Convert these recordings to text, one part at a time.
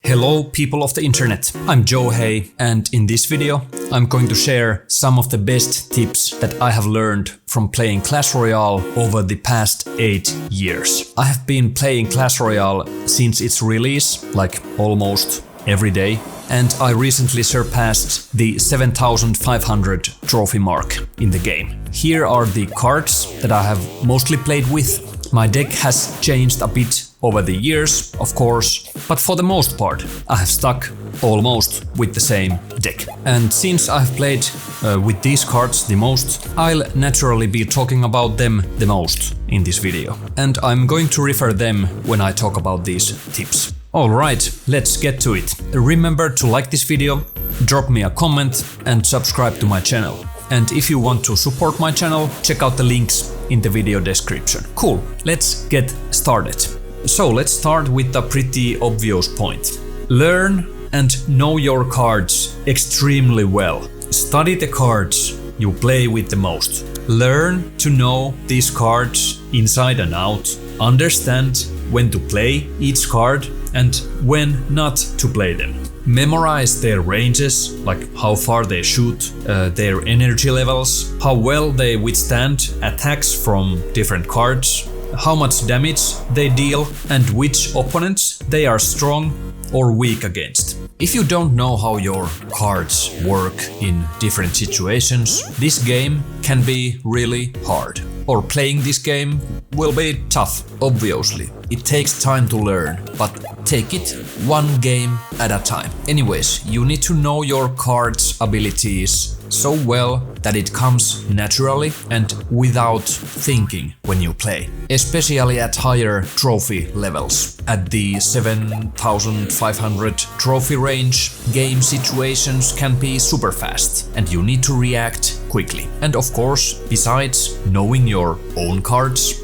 Hello people of the internet, I'm Joe Hay, and in this video I'm going to share some of the best tips that I have learned from playing Clash Royale over the past 8 years. I have been playing Clash Royale since its release, like almost every day, and I recently surpassed the 7,500 trophy mark in the game. Here are the cards that I have mostly played with. My deck has changed a bit over the years, of course, but for the most part I have stuck almost with the same deck. And since I've played with these cards the most, I'll naturally be talking about them the most in this video. And I'm going to refer them when I talk about these tips. Alright, let's get to it. Remember to like this video, drop me a comment and subscribe to my channel. And if you want to support my channel, check out the links in the video description. Cool, let's get started. So let's start with a pretty obvious point. Learn and know your cards extremely well. Study the cards you play with the most. Learn to know these cards inside and out. Understand when to play each card and when not to play them. Memorize their ranges, like how far they shoot, their energy levels, how well they withstand attacks from different cards, how much damage they deal, and which opponents they are strong or weak against. If you don't know how your cards work in different situations, this game can be really hard. Or playing this game will be tough, obviously. It takes time to learn, but take it one game at a time. Anyways, you need to know your cards' abilities so well that it comes naturally and without thinking when you play. Especially at higher trophy levels. At the 7,500 trophy range, game situations can be super fast and you need to react quickly. And of course, besides knowing your own cards,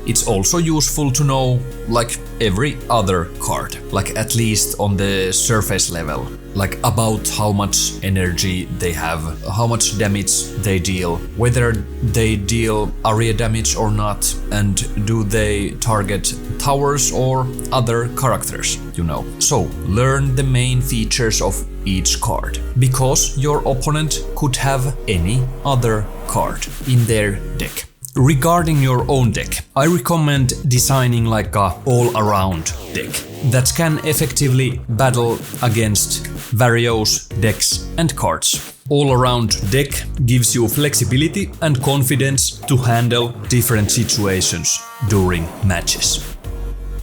it's also useful to know like every other card, like at least on the surface level, like about how much energy they have, how much damage they deal, whether they deal area damage or not, and do they target towers or other characters, you know. So learn the main features of each card, because your opponent could have any other card in their deck. Regarding your own deck, I recommend designing like a all-around deck that can effectively battle against various decks and cards. All-around deck gives you flexibility and confidence to handle different situations during matches.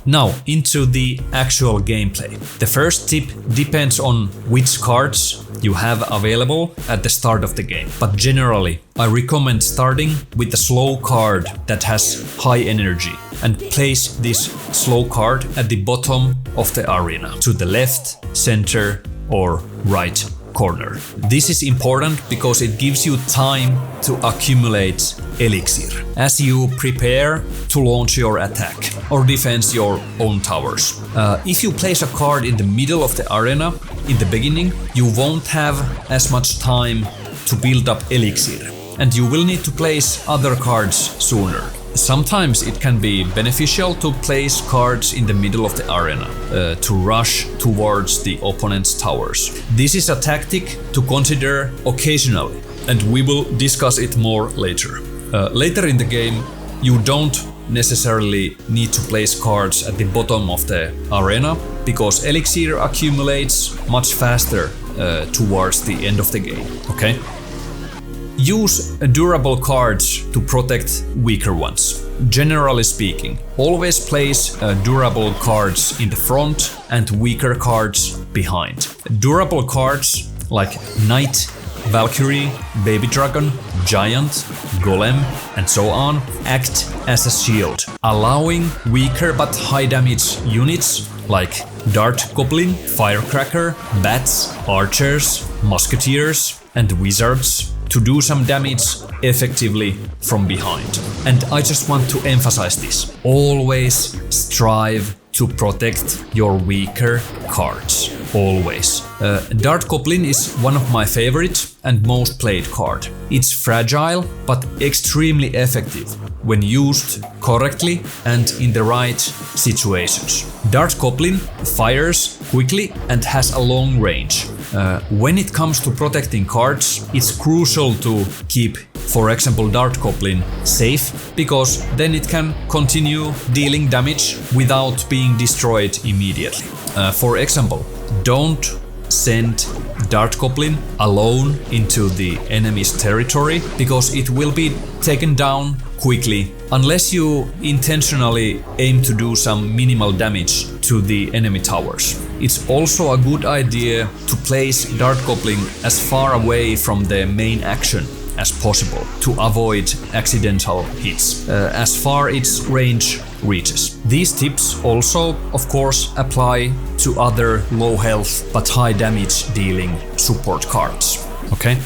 Now into the actual gameplay. The first tip depends on which cards you have available at the start of the game. But generally, I recommend starting with a slow card that has high energy and place this slow card at the bottom of the arena, to the left, center or right corner. This is important because it gives you time to accumulate elixir as you prepare to launch your attack or defend your own towers. If you place a card in the middle of the arena in the beginning, you won't have as much time to build up elixir and you will need to place other cards sooner. Sometimes it can be beneficial to place cards in the middle of the arena to rush towards the opponent's towers. This is a tactic to consider occasionally, and we will discuss it more later. Later in the game, you don't necessarily need to place cards at the bottom of the arena, because elixir accumulates much faster towards the end of the game, okay? Use durable cards to protect weaker ones. Generally speaking, always place durable cards in the front and weaker cards behind. Durable cards like Knight, Valkyrie, Baby Dragon, Giant, Golem, and so on act as a shield, allowing weaker but high damage units like Dart Goblin, Firecracker, Bats, Archers, Musketeers, and Wizards to do some damage effectively from behind. And I just want to emphasize this. Always strive to protect your weaker cards. Always. Dart Goblin is one of my favorite and most played card. It's fragile but extremely effective when used correctly and in the right situations. Dart Goblin fires quickly and has a long range. When it comes to protecting cards, it's crucial to keep, for example, Dart Goblin safe, because then it can continue dealing damage without being destroyed immediately. For example, don't send Dart Goblin alone into the enemy's territory, because it will be taken down quickly unless you intentionally aim to do some minimal damage to the enemy towers. It's also a good idea to place Dart Goblin as far away from the main action as possible to avoid accidental hits, as far its range reaches. These tips also, of course, apply to other low health but high damage dealing support cards. Okay?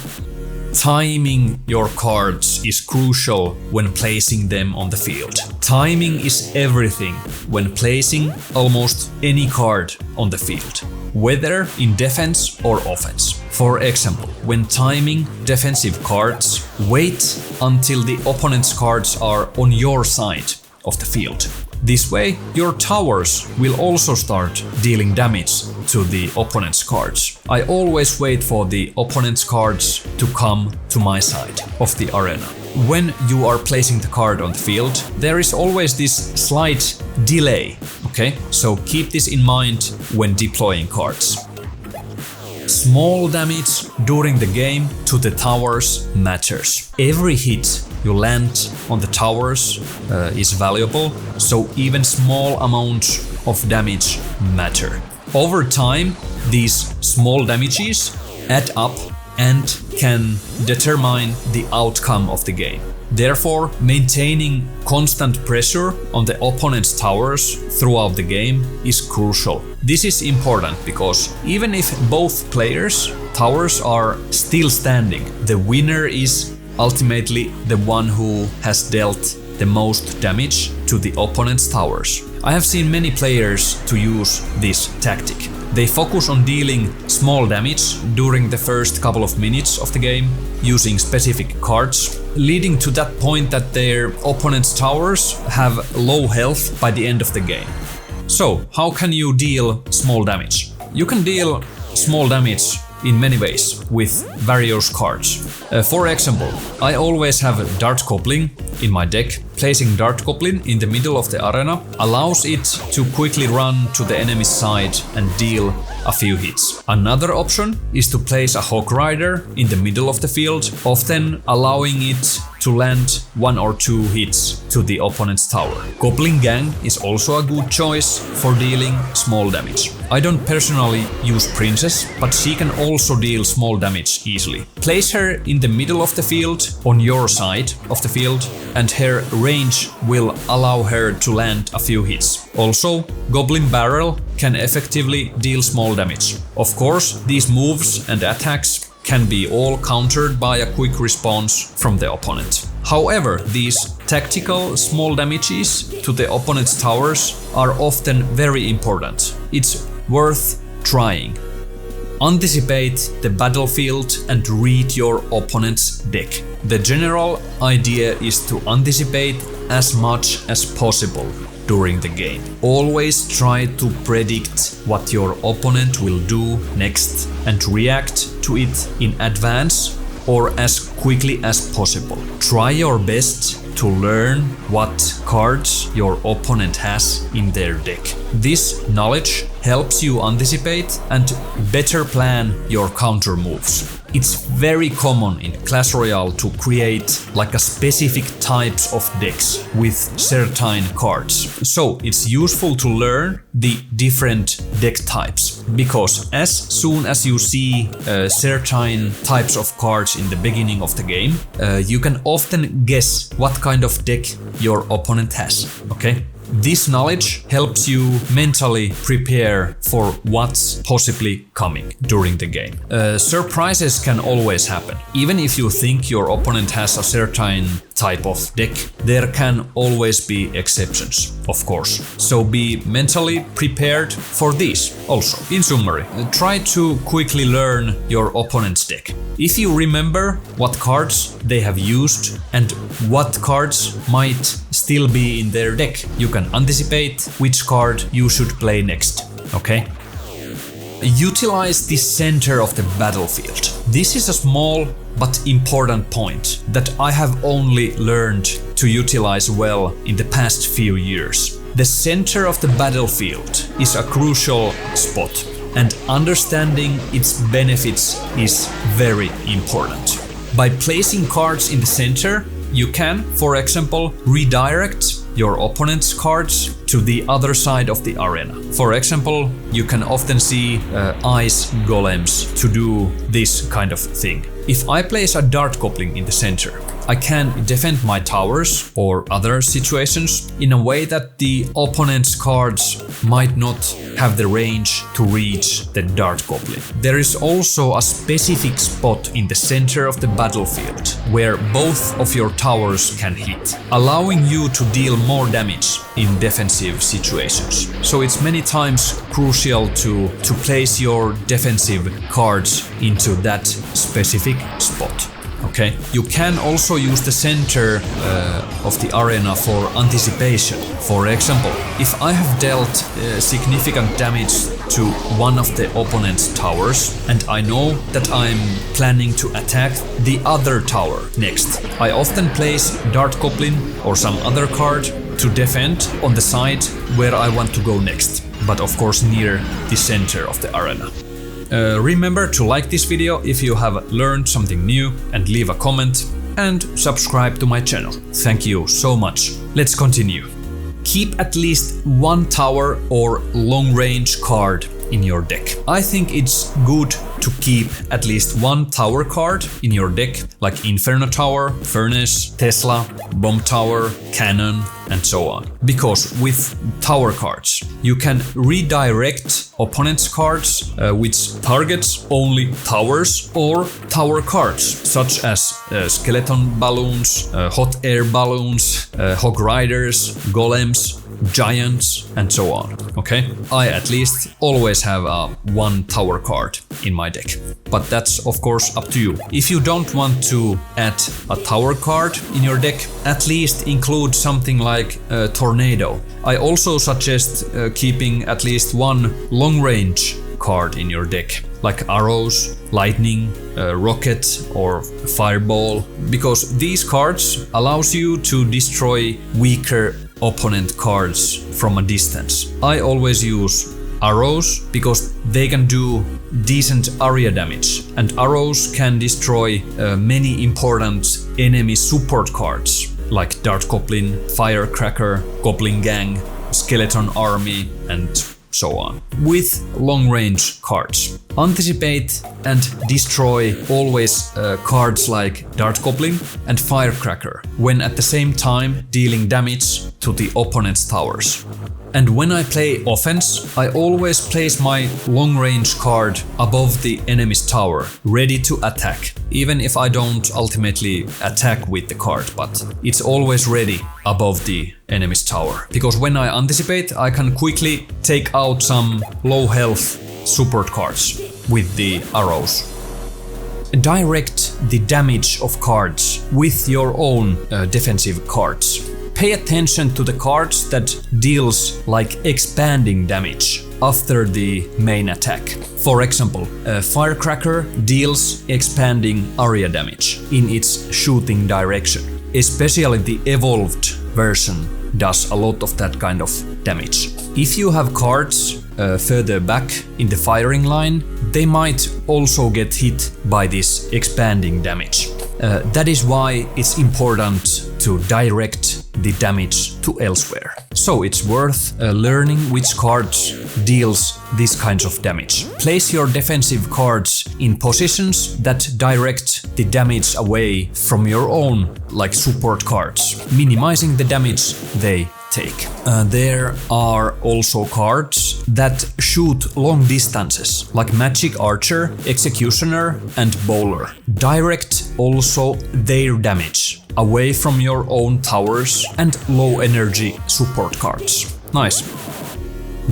Timing your cards is crucial when placing them on the field. Timing is everything when placing almost any card on the field, whether in defense or offense. For example, when timing defensive cards, wait until the opponent's cards are on your side of the field. This way, your towers will also start dealing damage to the opponent's cards. I always wait for the opponent's cards to come to my side of the arena. When you are placing the card on the field, there is always this slight delay, okay? So keep this in mind when deploying cards. Small damage during the game to the towers matters. Every hit you land on the towers is valuable, so even small amounts of damage matter. Over time, these small damages add up and can determine the outcome of the game. Therefore, maintaining constant pressure on the opponent's towers throughout the game is crucial. This is important because even if both players' towers are still standing, the winner is ultimately the one who has dealt the most damage to the opponent's towers. I have seen many players to use this tactic. They focus on dealing small damage during the first couple of minutes of the game using specific cards, leading to that point that their opponent's towers have low health by the end of the game. So, how can you deal small damage? You can deal small damage in many ways with various cards. For example, I always have a Dart Goblin in my deck. Placing Dart Goblin in the middle of the arena allows it to quickly run to the enemy's side and deal a few hits. Another option is to place a Hog Rider in the middle of the field, often allowing it to land 1 or 2 hits to the opponent's tower. Goblin Gang is also a good choice for dealing small damage. I don't personally use Princess, but she can also deal small damage easily. Place her in the middle of the field, on your side of the field, and her range will allow her to land a few hits. Also, Goblin Barrel can effectively deal small damage. Of course, these moves and attacks can be all countered by a quick response from the opponent. However, these tactical small damages to the opponent's towers are often very important. It's worth trying. Anticipate the battlefield and read your opponent's deck. The general idea is to anticipate as much as possible during the game. Always try to predict what your opponent will do next and react to it in advance or as quickly as possible. Try your best to learn what cards your opponent has in their deck. This knowledge helps you anticipate and better plan your counter moves. It's very common in Clash Royale to create like a specific types of decks with certain cards. So it's useful to learn the different deck types, because as soon as you see certain types of cards in the beginning of the game, you can often guess what kind of deck your opponent has, okay? This knowledge helps you mentally prepare for what's possibly coming during the game. Surprises can always happen. Even if you think your opponent has a certain type of deck, there can always be exceptions, of course. So be mentally prepared for these also. In summary, try to quickly learn your opponent's deck. If you remember what cards they have used and what cards might still be in their deck, you can anticipate which card you should play next, okay? Utilize the center of the battlefield. This is a small but important point that I have only learned to utilize well in the past few years. The center of the battlefield is a crucial spot, and understanding its benefits is very important. By placing cards in the center, you can, for example, redirect your opponent's cards to the other side of the arena. For example, you can often see ice golems to do this kind of thing. If I place a dart goblin in the center, I can defend my towers or other situations in a way that the opponent's cards might not have the range to reach the dart goblin. There is also a specific spot in the center of the battlefield where both of your towers can hit, allowing you to deal more damage in defensive situations. So it's many times crucial to place your defensive cards into that specific spot. Okay. You can also use the center of the arena for anticipation. For example, if I have dealt significant damage to one of the opponent's towers and I know that I'm planning to attack the other tower next, I often place Dart Goblin or some other card to defend on the side where I want to go next, but of course near the center of the arena. Remember to like this video if you have learned something new, and leave a comment and subscribe to my channel. Thank you so much. Let's continue. Keep at least one tower or long-range card in your deck. I think it's good to keep at least one tower card in your deck, like Inferno Tower, Furnace, Tesla, Bomb Tower, Cannon, and so on. Because with tower cards, you can redirect opponent's cards which targets only towers or tower cards, such as skeleton balloons, hot air balloons, hog riders, golems, giants, and so on. Okay, I at least always have one tower card in my deck, but that's of course up to you. If you don't want to add a tower card in your deck, at least include something like a tornado. I also suggest keeping at least one long range card in your deck, like arrows, lightning, rocket, or fireball, because these cards allows you to destroy weaker opponent cards from a distance. I always use arrows because they can do decent area damage, and arrows can destroy many important enemy support cards like Dart Goblin, Firecracker, Goblin Gang, Skeleton Army, and so on. With long-range cards, anticipate and destroy always cards like Dart Goblin and Firecracker, when at the same time dealing damage to the opponent's towers. And when I play offense, I always place my long-range card above the enemy's tower, ready to attack. Even if I don't ultimately attack with the card, but it's always ready above the enemy's tower. Because when I anticipate, I can quickly take out some low health support cards with the arrows. Direct the damage of cards with your own defensive cards. Pay attention to the cards that deals like expanding damage after the main attack. For example, Firecracker deals expanding area damage in its shooting direction. Especially the evolved version does a lot of that kind of damage. If you have cards further back in the firing line, they might also get hit by this expanding damage. That is why it's important to direct the damage to elsewhere. So it's worth learning which cards deals these kinds of damage. Place your defensive cards in positions that direct the damage away from your own, like support cards, minimizing the damage they take. There are also cards that shoot long distances, like Magic Archer, Executioner, and Bowler. Direct also their damage away from your own towers and low energy support cards. Nice.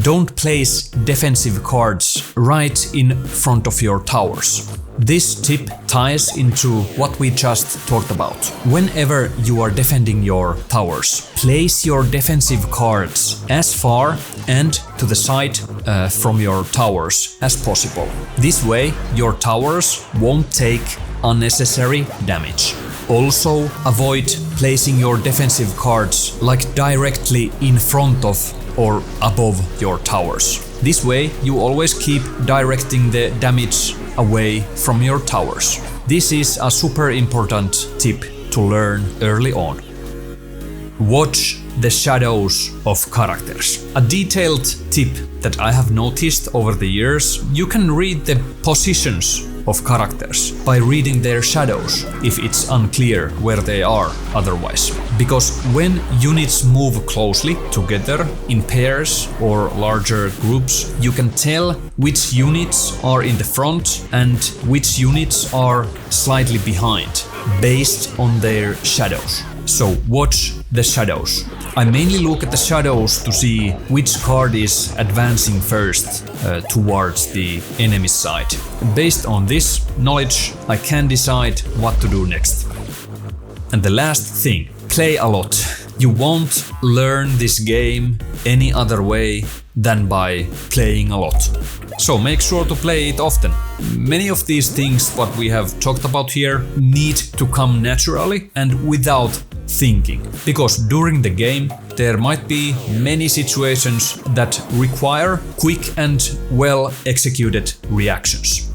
Don't place defensive cards right in front of your towers. This tip ties into what we just talked about. Whenever you are defending your towers, place your defensive cards as far and to the side from your towers as possible. This way, your towers won't take unnecessary damage. Also, avoid placing your defensive cards like directly in front of or above your towers. This way, you always keep directing the damage away from your towers. This is a super important tip to learn early on. Watch the shadows of characters. A detailed tip that I have noticed over the years: you can read the positions of characters by reading their shadows if it's unclear where they are otherwise. Because when units move closely together in pairs or larger groups, you can tell which units are in the front and which units are slightly behind based on their shadows. So watch the shadows. I mainly look at the shadows to see which card is advancing first towards the enemy side. Based on this knowledge, I can decide what to do next. And the last thing, play a lot. You won't learn this game any other way than by playing a lot. So make sure to play it often. Many of these things what we have talked about here need to come naturally and without thinking, because during the game there might be many situations that require quick and well executed reactions.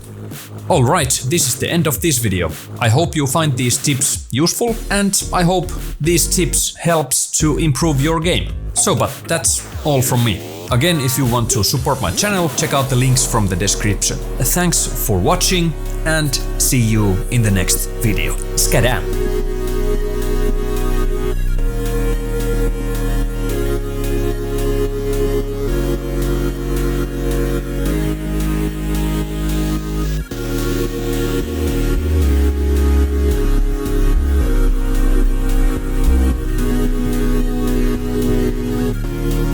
Alright, this is the end of this video. I hope you find these tips useful, and I hope these tips helps to improve your game. But that's all from me. Again, if you want to support my channel, check out the links from the description. Thanks for watching and see you in the next video. Skadam!